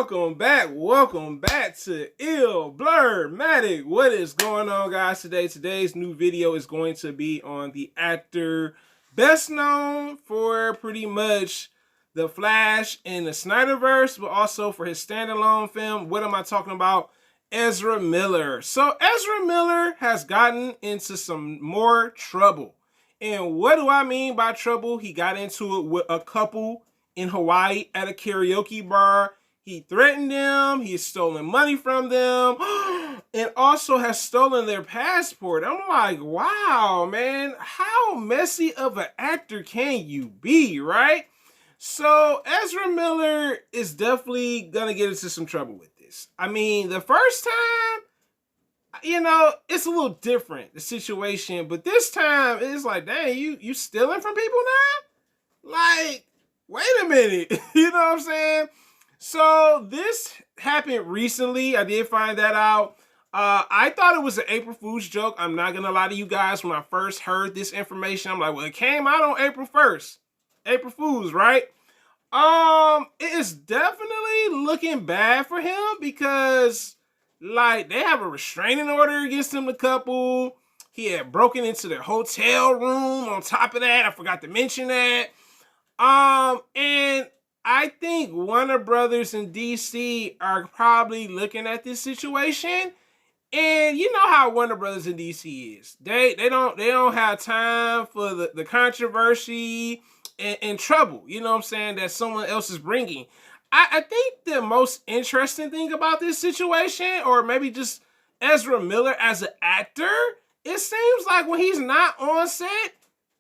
Welcome back to Ill Blur Matic. What is going on, guys? Today's new video is going to be on the actor best known for pretty much the Flash in the Snyderverse, but also for his standalone film. What am I talking about? Ezra Miller. So Ezra Miller has gotten into some more trouble. And what do I mean by trouble? He got into it with a couple in Hawaii at a karaoke bar. He threatened them, he's stolen money from them, and also has stolen their passport. I'm like, wow, man, how messy of an actor can you be, right? So Ezra Miller is definitely gonna get into some trouble with this. I mean, the first time, it's a little different, the situation, but this time it's like, dang, you stealing from people now? Like, wait a minute, you know what I'm saying? So this happened recently. I did find that out. I thought it was an April Fool's joke. I'm not going to lie to you guys. When I first heard this information, I'm like, well, it came out on April 1st. April Fool's, right? It is definitely looking bad for him because, like, they have a restraining order against him, the couple. He had broken into their hotel room. On top of that, I forgot to mention that. And I think Warner Brothers in DC are probably looking at this situation, and you know how Warner Brothers in DC is. They don't have time for the controversy and trouble. You know what I'm saying, that someone else is bringing. I think the most interesting thing about this situation, or maybe just Ezra Miller as an actor, it seems like when he's not on set,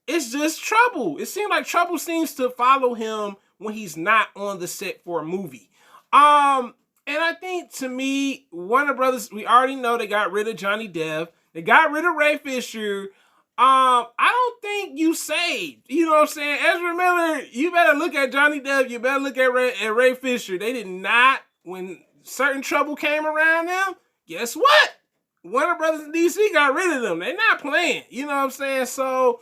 it's just trouble. It seems like trouble seems to follow him when he's not on the set for a movie. And I think, to me, Warner Brothers, we already know they got rid of Johnny Depp. They got rid of Ray Fisher. I don't think you saved. You know what I'm saying? Ezra Miller, you better look at Johnny Depp. You better look at Ray Fisher. They did not, when certain trouble came around them, guess what? Warner Brothers and DC got rid of them. They're not playing. You know what I'm saying? So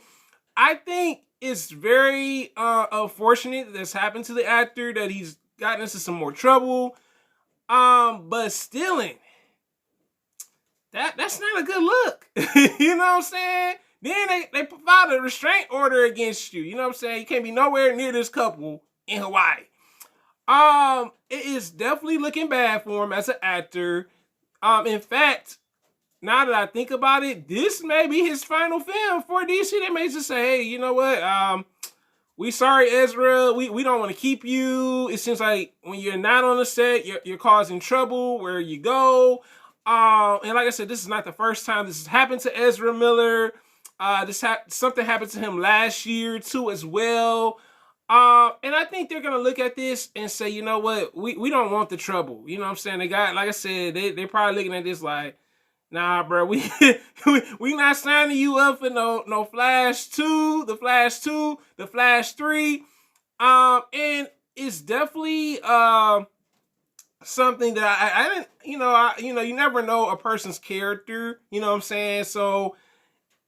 I think it's very unfortunate that this happened to the actor, that he's gotten into some more trouble. But stealing, that's not a good look. You know what I'm saying? Then they provide a restraint order against you. You know what I'm saying? You can't be nowhere near this couple in Hawaii. It is definitely looking bad for him as an actor. In fact, now that I think about it, this may be his final film for DC. They may just say, hey, you know what? We sorry, Ezra. We don't want to keep you. It seems like when you're not on the set, you're causing trouble where you go. And like I said, this is not the first time this has happened to Ezra Miller. Something happened to him last year too as well. And I think they're gonna look at this and say, you know what? We don't want the trouble. You know what I'm saying? They got, like I said, they're probably looking at this like, nah, bro, we not signing you up for no Flash 2, the Flash 2, the Flash 3. And it's definitely something that I didn't, you never know a person's character, you know what I'm saying? So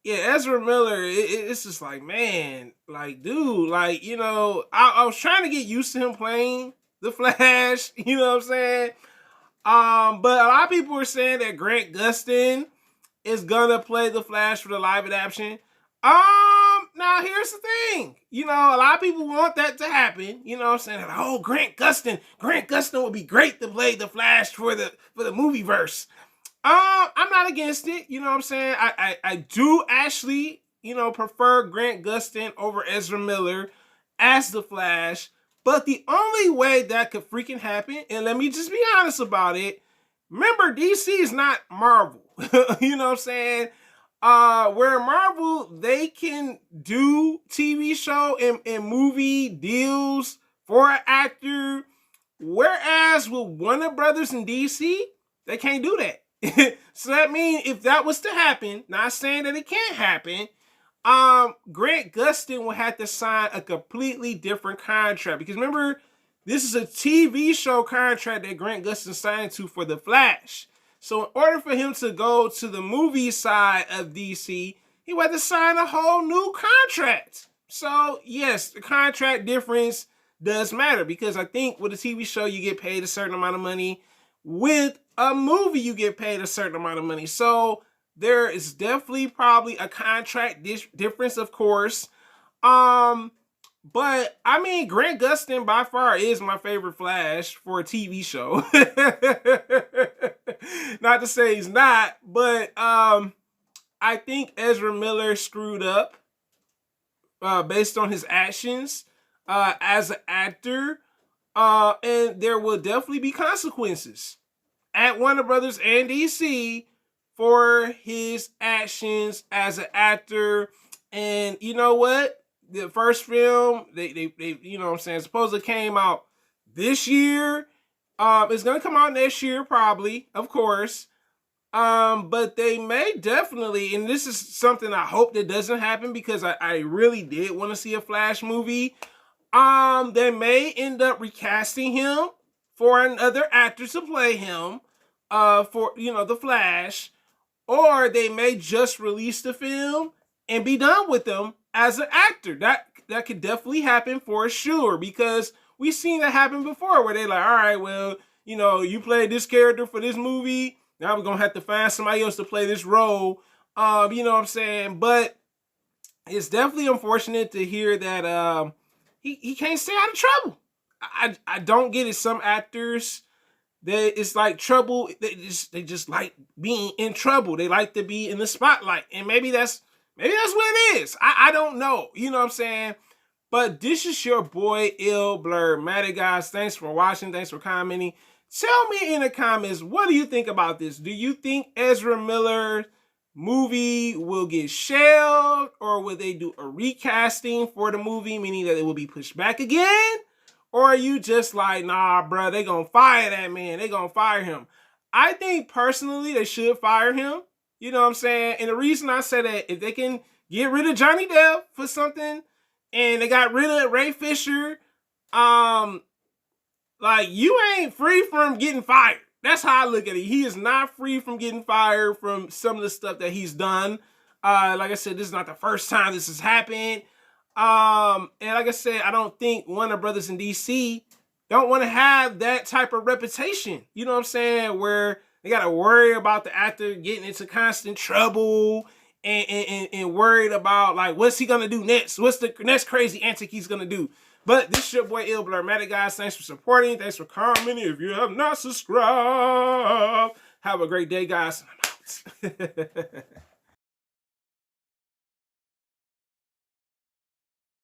yeah, Ezra Miller, it's just like, man, like, dude, like, I was trying to get used to him playing the Flash, you know what I'm saying? But a lot of people are saying that Grant Gustin is gonna play the Flash for the live adaptation. Now here's the thing. A lot of people want that to happen. You know what I'm saying? Like, oh, Grant Gustin would be great to play the Flash for the movie verse. I'm not against it. You know what I'm saying? I do actually, prefer Grant Gustin over Ezra Miller as the Flash. But the only way that could freaking happen, and let me just be honest about it, remember, DC is not Marvel. You know what I'm saying? Where Marvel, they can do TV show and movie deals for an actor, whereas with Warner Brothers and DC, they can't do that. So that means if that was to happen, not saying that it can't happen, Grant Gustin will have to sign a completely different contract, because remember, this is a TV show contract that Grant Gustin signed to for The Flash. So in order for him to go to the movie side of DC, he would have to sign a whole new contract. So yes, the contract difference does matter, because I think with a TV show you get paid a certain amount of money. With a movie you get paid a certain amount of money. So there is definitely probably a contract difference, of course. But I mean, Grant Gustin by far is my favorite Flash for a TV show. Not to say he's not, but I think Ezra Miller screwed up based on his actions as an actor, and there will definitely be consequences at Warner Brothers and DC for his actions as an actor. And you know what? The first film, they you know what I'm saying, supposedly came out this year. It's gonna come out next year, probably, of course. But they may definitely, and this is something I hope that doesn't happen, because I really did want to see a Flash movie. They may end up recasting him for another actor to play him, for, you know, the Flash, or they may just release the film and be done with him as an actor. That could definitely happen for sure, because we've seen that happen before, where they're like, all right, well, you know, you played this character for this movie, now we're gonna have to find somebody else to play this role. You know what I'm saying? But it's definitely unfortunate to hear that he can't stay out of trouble. I don't get it. Some actors, it's like trouble. They just like being in trouble. They like to be in the spotlight, and maybe that's what it is. I don't know. You know what I'm saying? But this is your boy Ill Blurmatic, guys. Thanks for watching. Thanks for commenting. Tell me in the comments, what do you think about this? Do you think Ezra Miller movie will get shelved, or will they do a recasting for the movie, meaning that it will be pushed back again? Or are you just like, nah, bro, they gonna fire that man. They gonna fire him. I think personally they should fire him. You know what I'm saying? And the reason I say that, if they can get rid of Johnny Depp for something, and they got rid of Ray Fisher, like, you ain't free from getting fired. That's how I look at it. He is not free from getting fired from some of the stuff that he's done. Like I said, this is not the first time this has happened. And like I said, I don't think Warner Brothers in DC don't want to have that type of reputation. You know what I'm saying? Where they got to worry about the actor getting into constant trouble, and worried about, like, what's he going to do next? What's the next crazy antic he's going to do? But this is your boy Ill Blurmatic, guys. Thanks for supporting. Thanks for commenting. If you have not subscribed, have a great day, guys. I'm out.